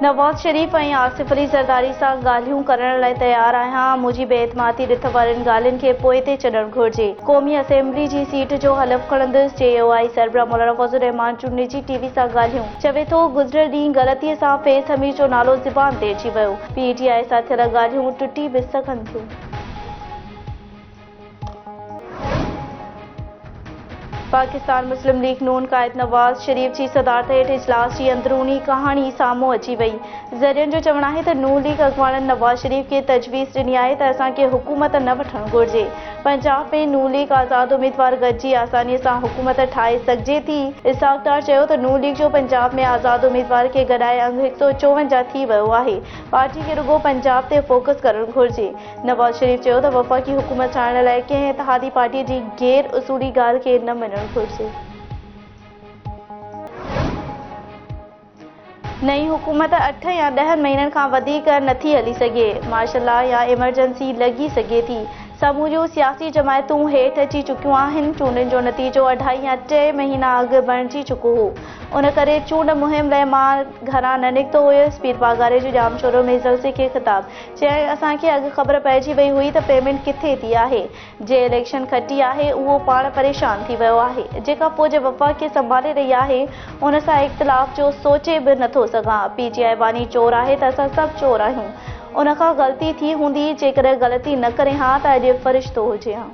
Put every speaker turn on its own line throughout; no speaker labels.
नवाज़ शरीफ़ ऐं आसिफ अली ज़रदारी सां ॻाल्हियूं करण लाइ तयार आहियां। मुंहिंजी बेइतमादी ॾिठ वारनि ॻाल्हियुनि खे पोइ ते छॾणु घुरिजे। क़ौमी असेंबली जी सीट जो हलफ़ खणंदुसि। JOI सरबराह मौलाना फज़लुर रहमान जूं निजी TV सां ॻाल्हियूं। चवे थो गुज़िरियल ॾींहुं ग़लतीअ सां फैज़ हमीद जो नालो ज़ुबान ते अची वियो। PTI सां थियल ॻाल्हियूं टुटी बि सघनि थियूं। पाकिस्तान मुस्लिम लीग नून क़ाइद नवाज़ शरीफ़ जी सदारत हेठि इजलास जी अंदरूनी कहाणी साम्हूं अची वई। ज़रियनि जो चवणु आहे त नून लीग अॻवाननि नवाज़ शरीफ़ खे तजवीज़ ॾिनी आहे त असांखे हुकूमत न वठणु घुरिजे। पंजाब में नून लीग आज़ाद उम्मीदवार गॾिजी आसानीअ सां हुकूमत ठाहे सघिजे थी। इसहाक़ डार चयो त नून लीग जो पंजाब में आज़ाद उम्मीदवार खे गॾाए अंग 154 थी वियो आहे। पार्टी खे रुॻो पंजाब ते फोकस करणु घुरिजे। नवाज़ शरीफ़ चयो त वफ़ाक़ी हुकूमत ठाहिण लाइ कंहिं इतिहादी पार्टीअ जी गैर उसूली ॻाल्हि खे न मञणु घुरिजे। नई हुकूमत 8 या 10 महीननि खां वधीक नथी हली सघे। मार्शल लॉ या इमरजेंसी लॻी सघे थी। समूरियूं सियासी जमायतूं हेठि अची चुकियूं आहिनि। चूंडनि जो नतीजो 2.5 या 3 महीना अॻु बणिजी चुको हो। उन करे चूंड मुहिम लाइ मां घरां न निकितो हुयुसि। पीर पागारे जो जाम शोरो में जलसे खे ख़िताब चयाईं, असांखे अॻु ख़बर पइजी वई हुई त पेमेंट किथे थी आहे। जे इलेक्शन खटी आहे उहो पाण परेशान थी वियो आहे। जेका पोइ जे वफ़ाक़ खे संभाले रही आहे उन सां इख़्तिलाफ़ जो सोचे बि नथो सघां। PTI बानी चोर आहे त असां सभु चोर आहियूं। उन खां ग़लती थी हूंदी। जेकॾहिं ग़लती न करे हा त अॼु फ़रिश्तो हुजे हा।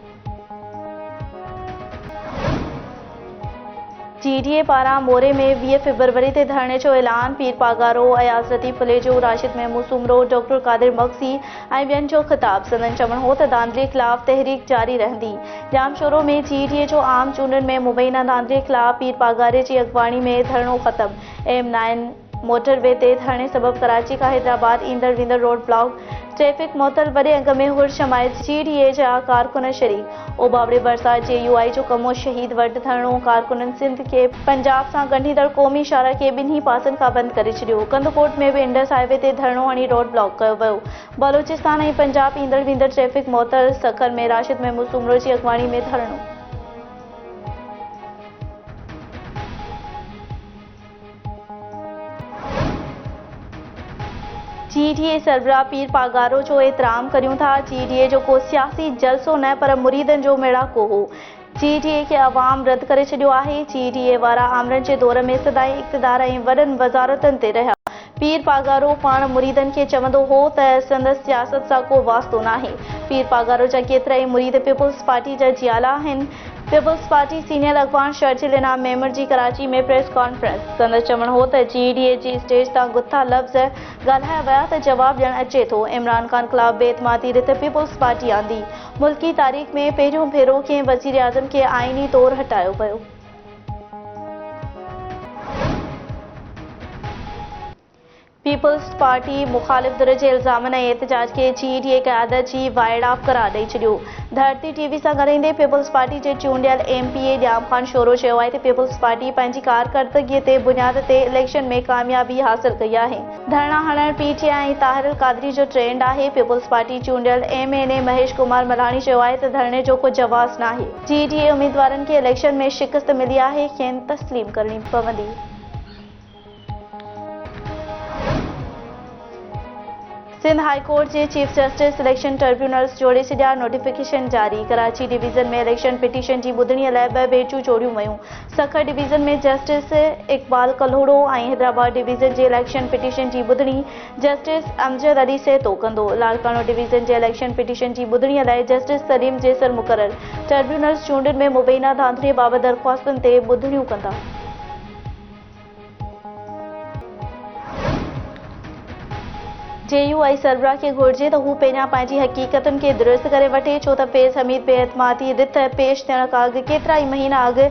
GDA पारां मोरे में 20 फ़रवरी ते धरणे जो ऐलान। पीर पागारो, अयाज़ लतीफ़ फुलेजो, राशिद महमूद सुमरो, डॉक्टर कादिर मक्सी ऐं ॿियनि जो ख़िताब। संदन चवणु हो त धांधलीअ ख़िलाफ़ तहरीक जारी रहंदी। जाम शोरो में GDA जो आम चूंडनि में मुबैना धांधलीअ ख़िलाफ़ पीर पागारे जी अॻवानी में धरणो ख़त्म। M9 मोटरवे ते धरणे सबबु कराची खां हैदराबाद ईंदड़ वेंदड़ रोड ब्लॉक। ट्रैफिक मुअतल। वॾे अंग में हुर शमाइत GDA जा कारकुन शरीक। ओभावड़े भरिसां JUI जो कमो शहीद वटि धरणो। कारकुननि सिंध खे पंजाब सां ॻंढींदड़ क़ौमी शाहरा खे ॿिन्ही पासनि खां बंदि करे छॾियो। कंदकोट में बि इंडस हाईवे ते धरणो हणी रोड ब्लॉक कयो वियो। बलोचिस्तान ऐं पंजाब ईंदड़ वेंदड़ ट्रैफिक मुअतल। सखर में राशिद महमूद सुमरो जी अॻवानी में धरणो। GDA सरबराह पीर पागारो जो एतिराम करियूं था। GDA जो को सियासी जलसो न पर मुरीदनि जो मेड़ाको हो। GDA खे अवाम रद्द करे छॾियो आहे। GDA वारा आमरनि जे दौर में सदाई इक़्तिदार ऐं वॾनि वज़ारतनि ते रहिया। पीर पागारो पाण मुरीदनि खे चवंदो हो त संदसि सियासत सां को वास्तो नाहे। पीर पागारो जा केतिरा ई मुरीद पीपुल्स पार्टी जा जियाला आहिनि। पीपुल्स पार्टी सीनियर अॻवान शर्जिल इनाम मेमर जी कराची में प्रेस कॉन्फ्रेंस। संदसि चवणु हो त GDA जी स्टेज तां गुथा लफ़्ज़ ॻाल्हाया विया त जवाबु ॾियणु अचे थो। इमरान ख़ान ख़िलाफ़ बेइतमादी रिथ पीपुल्स पार्टी आंदी। मुल्की तारीख़ में पहिरियों भेरो कंहिं वज़ीर आज़म खे आइनी तौरु हटायो वियो। पीपुल्स पार्टी मुख़ालिफ़ धुर जे इल्ज़ामनि ऐं एहतिजाज खे GDA क़यादत जी वाइड़ाप करार ॾेई छॾियो। धरती TV सां ॻाल्हाईंदे पीपुल्स पार्टी जे चूंडियल MPA ॼाम ख़ान शोरो चयो आहे त पीपुल्स पार्टी पंहिंजी कारकर्दगीअ ते बुनियाद ते इलेक्शन में कामयाबी हासिल कई आहे। धरणा हणणु PTI ऐं ताहिर कादरी जो ट्रेंड आहे। पीपुल्स पार्टी चूंडियल MNA महेश कुमार मल्हाणी चयो आहे त धरणे जो को जवाज़ नाहे। GDA उम्मीदवारनि खे इलेक्शन में शिकस्त मिली आहे। खेनि तस्लीम करणी पवंदी। सिंध हाई कोर्ट जे चीफ जस्टिस इलेक्शन ट्रिब्यूनल्स जोड़े छॾिया। नोटिफिकेशन जारी। कराची डिवीज़न में इलेक्शन पिटीशन जी ॿुधणीअ लाइ 2 बेंचूं जोड़ियूं वयूं। सखर डिवीज़न में जस्टिस इक़बाल कल्होड़ो ऐं हैदराबाद डिवीज़न जे इलेक्शन पिटीशन जी ॿुधणी जस्टिस अमजद अली सैतो कंदो। लाड़कानो डिवीज़न जे इलेक्शन पिटीशन जी ॿुधणीअ लाइ जस्टिस सलीम जेसर मुक़रर। ट्रिब्यूनल्स चूंडुनि में मुबैना धांधलीअ बाबति दरख़्वास्तुनि ते ॿुधणियूं कंदा। JUI सरबराह खे घुरिजे त हू पहिरियां पंहिंजी हक़ीक़तुनि खे दुरुस्त करे वठे। छो त फैज़ हमीद बेइतमादी रिथ पेश थियण खां अॻु केतिरा ई महीना अॻु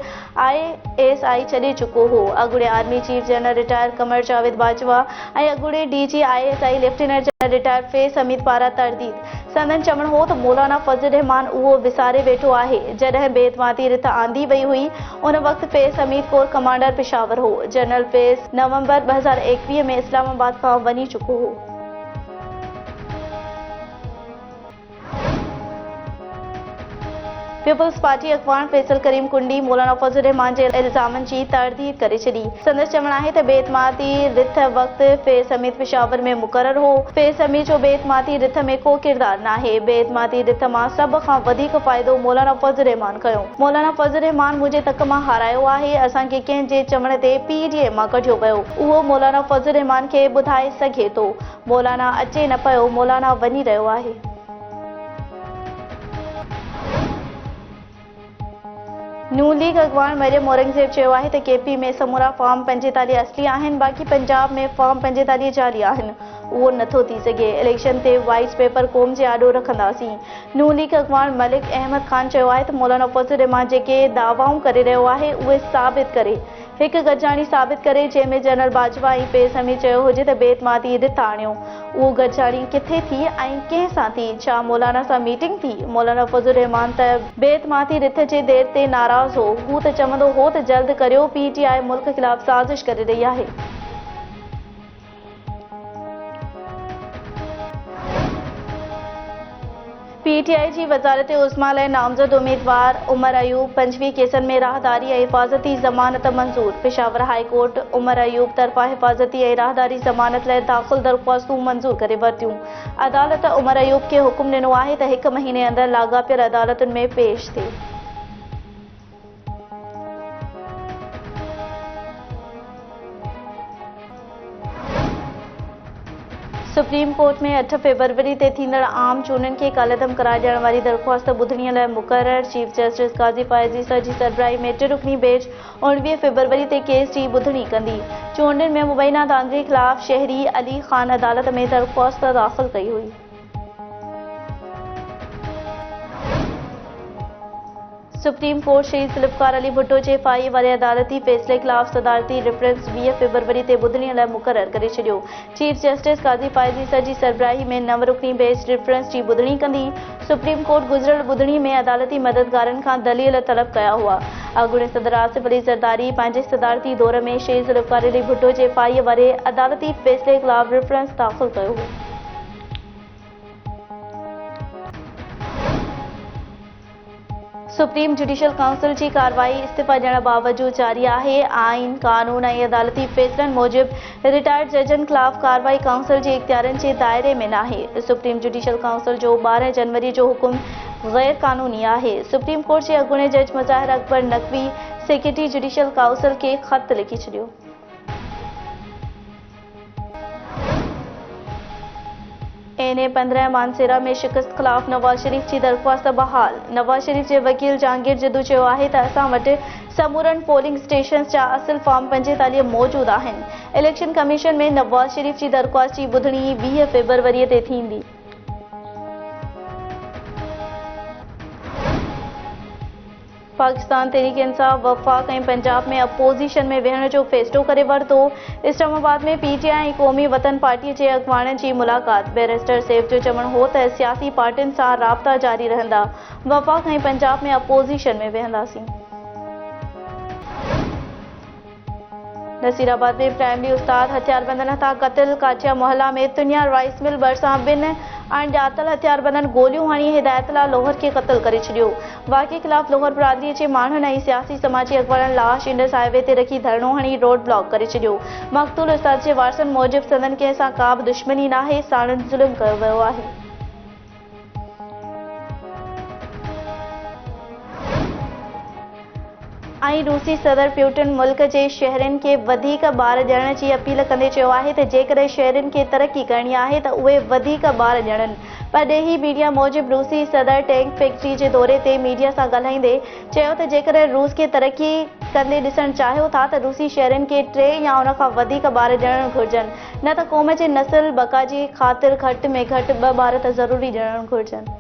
ISI छॾे चुको हो। अॻूणे army chief general retire Qamar Javed Bajwa ऐं अॻूणे DG ISI lieutenant general retire Faiz Hameed पारां तरदीद। संदन चवणु हो त मौलाना फज़लुर रहमान उहो विसारे वेठो आहे जॾहिं बेइतमादी रिथ आंदी वई हुई। उन वक़्तु फैज़ हमीद कोर कमांडर पेशावर हो। जनरल फैज़ नवंबर 2021 में इस्लामाबाद खां वञी चुको हो। पीपल्स पार्टी अॻवान फैसल करीम कुंडी मौलाना फज़ल रहमान जे इल्ज़ामनि जी तरदीद करे छॾी। संदसि चवणु आहे त बेतमाती रिथ वक़्तु फेस हमीद पेशावर में मुक़ररु हो। फेस हमीद जो बेतमाती रिथ में को किरदार नाहे। बेतमाती रिथ मां सभ खां वधीक फ़ाइदो मौलाना फज़ल रहमान कयो। मौलाना फज़ल रहमान मुंहिंजे तक मां हारायो आहे। असांखे कंहिंजे चवण ते PDA मां कढियो वियो। उहो मौलाना फज़ल रहमान खे ॿुधाए सघे थो। मौलाना अचे न पियो, मौलाना वञी रहियो आहे। नून लीग अॻवान मरियम औरंगज़ेब चयो आहे त KP में समूरा फॉर्म 45 असली आहिनि, बाक़ी पंजाब में फॉर्म 45 जाली आहिनि। उहो नथो थी सघे। इलेक्शन ते वाइस पेपर क़ौम जे आॾो रखंदासीं। नून लीग अॻवान मलिक अहमद ख़ान चयो आहे त मौलाना फज़ल रहमान जेके दावाऊं करे रहियो आहे उहे साबित करे, हिकु गॾिजाणी साबित करे जंहिंमें जनरल बाजवा ऐं फेस हमीद चयो हुजे त बेतमाती रिथ आणियो। उहो गॾिजाणी किथे थी ऐं कंहिं सां थी? छा मौलाना सां मीटिंग थी? मौलाना फज़ल रहमान त बेतमाती रिथ जे देर ते नाराज़ हो। हू त चवंदो हो त जल्द करियो। PTI मुल्क ख़िलाफ़ साज़िश करे रही आहे। PTI जी वज़ारत उस्मा लाइ नामज़द उम्मीदवार उमर अयूब 25 केसनि में राहदारी ऐं हिफ़ाज़ती ज़मानत मंज़ूर। पेशावर हाई कोर्ट उमर अयूब तरफ़ां हिफ़ाज़ती ऐं राहदारी ज़मानत लाइ दाख़िल दरख़्वास्तूं मंज़ूर करे वरितियूं। अदालत उमर अयूब खे हुकुम ॾिनो आहे त 1 महीने अंदरि लाॻापियल अदालतुनि में पेश थिए। सुप्रीम कोर्ट में 8 फरवरी ते थींदड़ आम चूंडनि खे कालअदम करार ॾियण वारी दरख़्वास्त ॿुधणीअ लाइ मुक़ररु। चीफ जस्टिस काज़ी फ़ाइज़ी सजी सरबराही में 2 रुकनी बेंच 19 फरवरी ते केस जी ॿुधणी कंदी। चूंडनि में मुबैना धांधली ख़िलाफ़ शहरी अली ख़ान अदालत में दरख़्वास्त दाख़िल कई हुई। सुप्रीम कोर्ट शहीद ज़ुल्फ़िकार अली भुट्टो जे फ़ाही वारे अदालती फ़ैसिले ख़िलाफ़ सदारती रेफरेंस 20 फरवरी ते ॿुधणीअ लाइ मुक़ररु करे छॾियो। चीफ जस्टिस काज़ी फ़ाइज़ी सजी सरबराही में 9 रुकनी बेंच रेफरेंस जी ॿुधणी कंदी। सुप्रीम कोर्ट गुज़िरियल ॿुधणी में अदालती मददगारनि खां दलील तलब कया हुआ। अॻूणे सदर आसिफ अली ज़रदारी पंहिंजे सदारती दौर में शहीद ज़ुल्फ़िकार अली भुट्टो जे फ़ाही वारे अदालती फ़ैसिले ख़िलाफ़ रेफरेंस दाख़िल कयो हो। सुप्रीम जुडिशल काउंसिल जी कार्रवाई इस्तीफ़ा ॾियण बावजूदि जारी आहे। आइन, कानून ऐं अदालती फ़ैसिलनि मूजिबि रिटायर्ड जजनि ख़िलाफ़ कार्रवाई काउंसिल जे इख़्तियारनि जे दायरे में नाहे। सुप्रीम जुडिशल काउंसिल जो 12 जनवरी जो हुकुम गैर कानूनी आहे। सुप्रीम कोर्ट जे अॻूणे जज Mazahar Akbar Naqvi secretary judicial council खे ख़त लिखी छॾियो। NA 15 मानसेरा में शिकस्त ख़िलाफ़ नवाज़ शरीफ़ जी दरख़्वास्त बहाल। नवाज़ शरीफ़ जे वकील जहांगीर जिद्दू चयो आहे त असां वटि समूरनि पोलिंग स्टेशन्स जा असुल फॉर्म 45 मौजूदु आहिनि। इलेक्शन कमीशन में नवाज़ शरीफ़ जी दरख़्वास्त जी ॿुधणी 20 फरवरी ते थींदी। पाकिस्तान तहरीक इंसाफ वफ़ाक़ ऐं पंजाब में अपोज़िशन में विहण जो फ़ैसिलो करे वरितो। इस्लामाबाद में PTI ऐं क़ौमी वतन पार्टीअ जे अॻवाननि जी मुलाक़ात। बैरिस्टर सैफ जो चवणु हो त सियासी पार्टियुनि सां राब्ता जारी रहंदा। वफ़ाक़ ऐं पंजाब में अपोज़िशन में विहंदासीं। नसीराबाद में प्राइमरी उस्ताद हथियारबंदनि हथां क़त्ल। काठिया मोहल्ला में तुनिया राइस मिल भरिसां 2 अणॼातल हथियारबंदनि गोलियूं हणी हिदायतुल्लाह लोहर खे क़त्ल करे छॾियो। वाक़े ख़िलाफ़ लोहर बिरादरीअ जे माण्हुनि ऐं सियासी समाजी अॻवाननि लाश इंडस हाईवे ते रखी धरणो हणी रोड ब्लॉक करे छॾियो। मक़तूल उस्ताद जे वारसनि मूजिबि संदनि कंहिं सां का बि दुश्मनी नाहे, साणुनि ज़ुल्म कयो वियो आहे। ऐं रूसी सदर प्यूटिन मुल्क जे शहरनि खे वधीक ॿार ॾियण जी अपील कंदे चयो आहे त जेकॾहिं शहरनि खे तरक़ी करणी आहे त उहे वधीक ॿार ॾियनि। पर ॾेही मीडिया मूजिबि रूसी सदर टैंक फैक्ट्री जे दौरे ते मीडिया सां ॻाल्हाईंदे चयो त जेकॾहिं रूस खे तरक़ी कंदे ॾिसणु चाहियो था त रूसी शहरनि खे 3 या उन खां वधीक ॿार ॾियणु घुरिजनि, न त क़ौम जे नस्ल बका जी ख़ातिर घटि में घटि 2 ॿार त ज़रूरी ॾियणु घुरिजनि।